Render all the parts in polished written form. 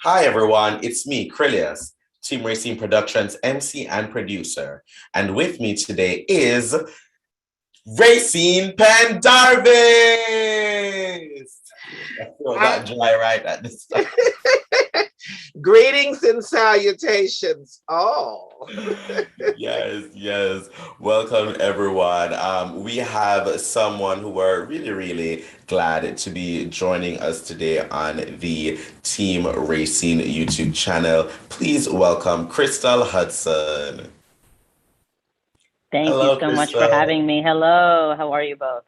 Hi, everyone. It's me, Krylios, Team Rayceen Productions MC and producer. And with me today is Rayceen Pendarvis. I feel that dry right at this time. Greetings and salutations, all. Yes, yes. Welcome, everyone. We have someone who we're really glad to be joining us today on the Team Racing YouTube channel. Please welcome Crystal Hudson. Thank you Hello, so much for Crystal. having me. Hello, how are you both?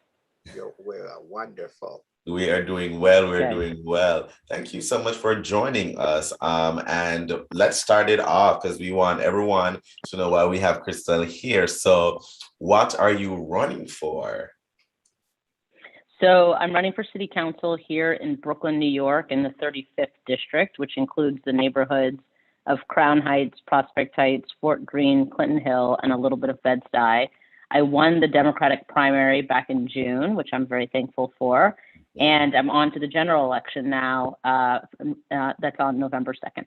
We're wonderful. We are doing well. We're Good. doing well. Thank you so much for joining us. And let's start it off because we want everyone to know why we have Crystal here. So, what are you running for? So I'm running for city council here in Brooklyn, New York, in the 35th district, which includes the neighborhoods of Crown Heights, Prospect Heights, Fort Greene, Clinton Hill, and a little bit of Bed-Stuy. I won the Democratic primary back in June, which I'm very thankful for. And I'm on to the general election now. That's on November 2nd.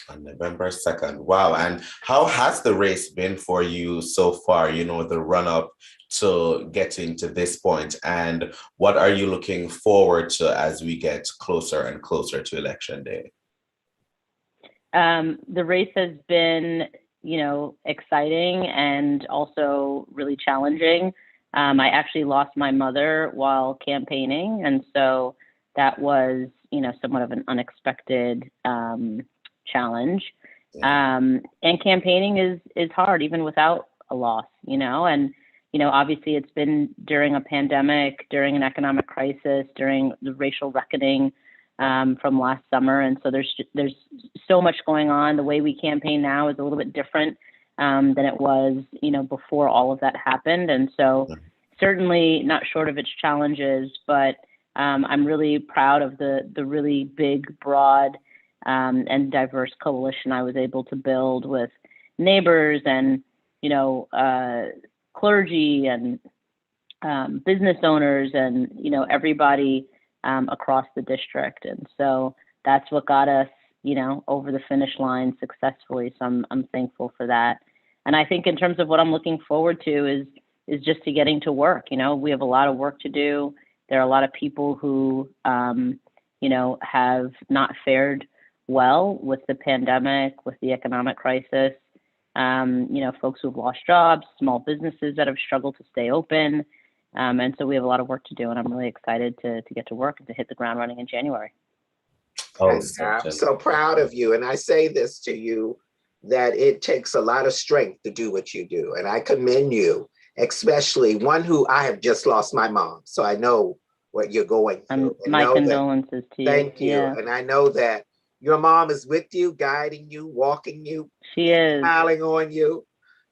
On November 2nd. Wow. And how has the race been for you so far? You know, the run up to getting to this point, and what are you looking forward to as we get closer and closer to election day? The race has been, exciting and also really challenging. I actually lost my mother while campaigning, and so that was, somewhat of an unexpected challenge. And campaigning is hard even without a loss, and obviously it's been during a pandemic, during an economic crisis, during the racial reckoning from last summer, and so there's so much going on. The way we campaign now is a little bit different than it was, before all of that happened, and so certainly not short of its challenges, but I'm really proud of the really big, broad, and diverse coalition I was able to build with neighbors and clergy and business owners and everybody across the district. And so that's what got us over the finish line successfully. So I'm thankful for that. And I think in terms of what I'm looking forward to is just to getting to work. We have a lot of work to do. There are a lot of people who have not fared well with the pandemic, with the economic crisis, folks who've lost jobs, small businesses that have struggled to stay open. And so we have a lot of work to do, and I'm really excited to get to work and to hit the ground running in January. Oh, And I'm so proud of you. And I say this to you, that it takes a lot of strength to do what you do. And I commend you, especially one who I have just lost my mom. So I know what you're going through. And my condolences to you. Thank you. Yeah. And I know that your mom is with you, guiding you, walking you. She is. Smiling on you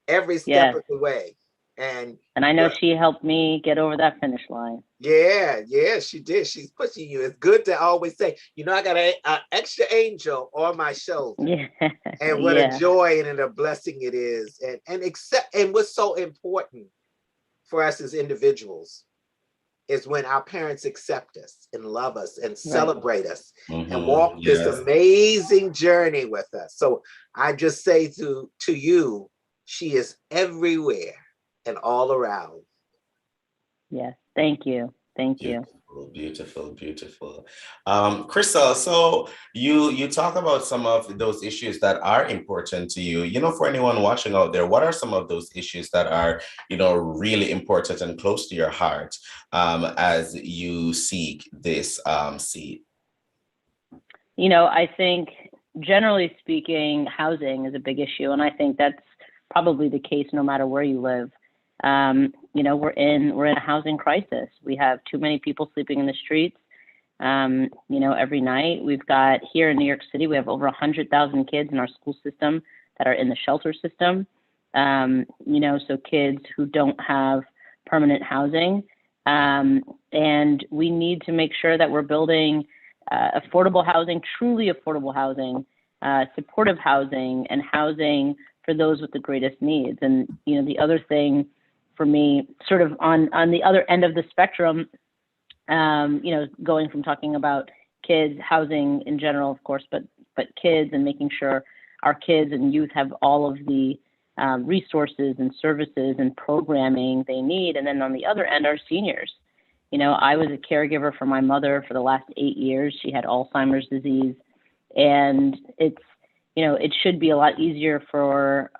every step of the way. And I know she helped me get over that finish line. Yeah, she did. She's pushing you. It's good to always say, I got an extra angel on my shoulder. Yeah. And what a joy and a blessing it is. And what's so important for us as individuals is when our parents accept us and love us and celebrate us and walk this amazing journey with us. So I just say to you, she is everywhere and all around. Yes, thank you. Thank you. Beautiful. Crystal, so you talk about some of those issues that are important to you. For anyone watching out there, what are some of those issues that are, really important and close to your heart as you seek this seat? I think generally speaking, housing is a big issue, and I think that's probably the case no matter where you live. We're in a housing crisis. We have too many people sleeping in the streets, every night. We've got here in New York City, we have over 100,000 kids in our school system that are in the shelter system. So kids who don't have permanent housing. And we need to make sure that we're building affordable housing, truly affordable housing, supportive housing, and housing for those with the greatest needs. And, the other thing for me, sort of on the other end of the spectrum, going from talking about kids, housing in general, of course, but but kids, and making sure our kids and youth have all of the resources and services and programming they need. And then on the other end, our seniors. You know, I was a caregiver for my mother for the last 8 years. She had Alzheimer's disease, and it's, you know, it should be a lot easier for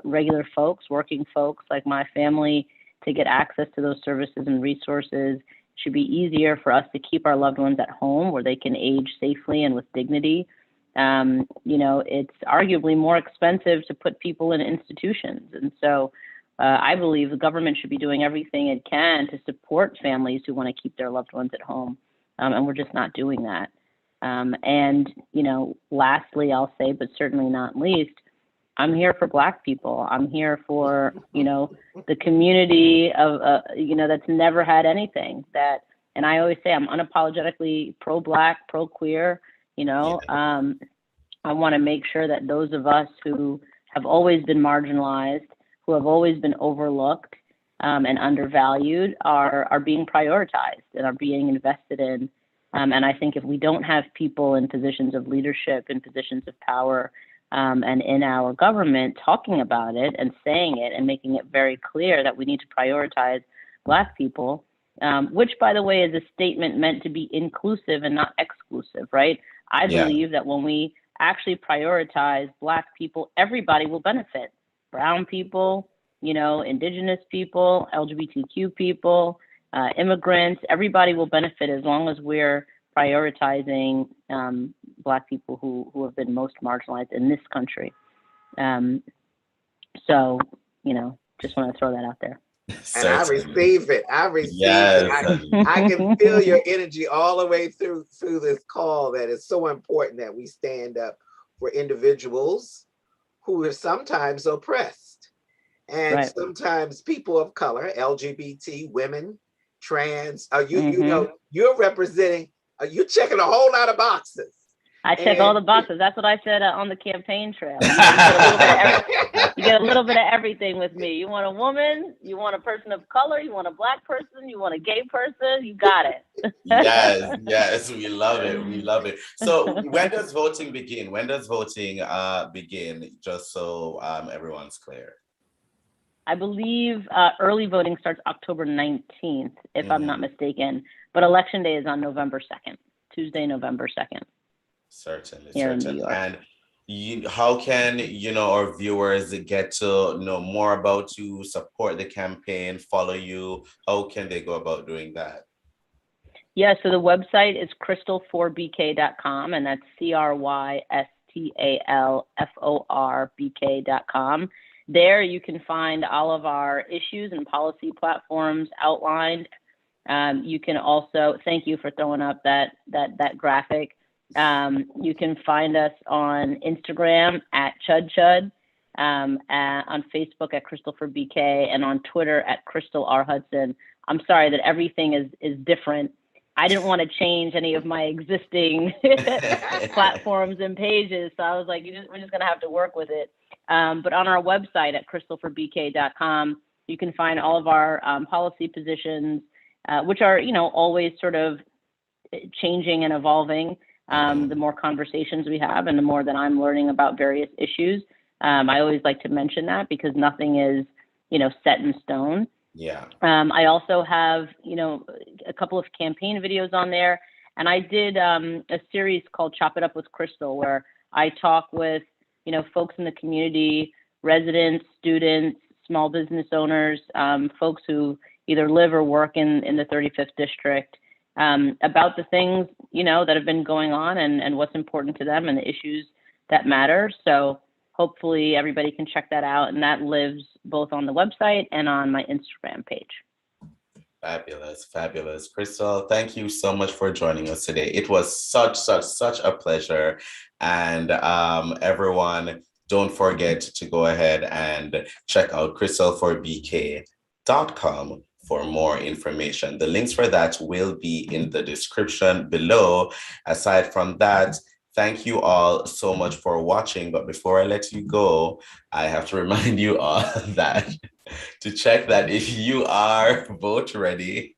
regular folks, working folks like my family, to get access to those services and resources. It should be easier for us to keep our loved ones at home where they can age safely and with dignity. You know, it's arguably more expensive to put people in institutions. And so I believe the government should be doing everything it can to support families who want to keep their loved ones at home. And we're just not doing that. And, you know, lastly, I'll say, but certainly not least, I'm here for Black people. I'm here for, you know, the community of, you know, that's never had anything that, and I always say I'm unapologetically pro-Black, pro-queer. You know, I want to make sure that those of us who have always been marginalized, who have always been overlooked and undervalued, are being prioritized and are being invested in. And I think if we don't have people in positions of leadership, in positions of power, and in our government talking about it and saying it and making it very clear that we need to prioritize Black people, which, by the way, is a statement meant to be inclusive and not exclusive, right? I believe that when we actually prioritize Black people, everybody will benefit. Brown people, you know, Indigenous people, LGBTQ people, immigrants, everybody will benefit as long as we're prioritizing Black people who have been most marginalized in this country. So, you know, just want to throw that out there. And I receive it. I receive it. I can feel your energy all the way through this call, that it's so important that we stand up for individuals who are sometimes oppressed, and sometimes people of color, LGBT, women, trans. You know, you're representing, you're checking a whole lot of boxes. I check all the boxes. That's what I said on the campaign trail. You get a little bit of everything with me. You want a woman, you want a person of color, you want a Black person, you want a gay person, you got it. Yes, we love it. We love it. So when does voting begin? When does voting begin? Just so everyone's clear. I believe early voting starts October 19th, if I'm not mistaken. But Election Day is on November 2nd, Tuesday, November 2nd. Certainly. And how can, you know, our viewers get to know more about you, support the campaign, follow you? How can they go about doing that? Yeah, so the website is crystal4bk.com, and that's crystalforbk.com. There you can find all of our issues and policy platforms outlined. You can also, thank you for throwing up that graphic. You can find us on Instagram at ChudChud, on Facebook at Crystal4bk, and on Twitter at Crystal R. Hudson. I'm sorry that everything is different. I didn't want to change any of my existing platforms and pages, so I was like, we're just going to have to work with it. But on our website at crystalforbk.com, you can find all of our policy positions, which are, you know, always sort of changing and evolving. The more conversations we have and the more that I'm learning about various issues. I always like to mention that because nothing is, you know, set in stone. Yeah. I also have, you know, a couple of campaign videos on there. And I did a series called Chop It Up with Crystal, where I talk with, you know, folks in the community, residents, students, small business owners, folks who either live or work in the 35th district, about the things, you know, that have been going on and what's important to them and the issues that matter. So hopefully everybody can check that out. And that lives both on the website and on my Instagram page. Fabulous, fabulous. Crystal, thank you so much for joining us today. It was such a pleasure. And everyone, don't forget to go ahead and check out crystalforbk.com for more information. The links for that will be in the description below. Aside from that, thank you all so much for watching. But before I let you go, I have to remind you all that to check that if you are vote ready,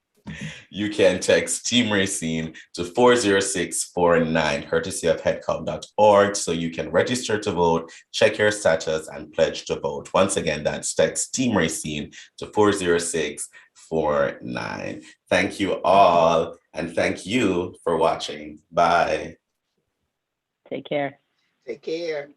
you can text Team Rayceen to 40649, courtesy of headcount.org, so you can register to vote, check your status, and pledge to vote. Once again, that's text Team Rayceen to 40649. Thank you all, and thank you for watching. Bye. Take care. Take care.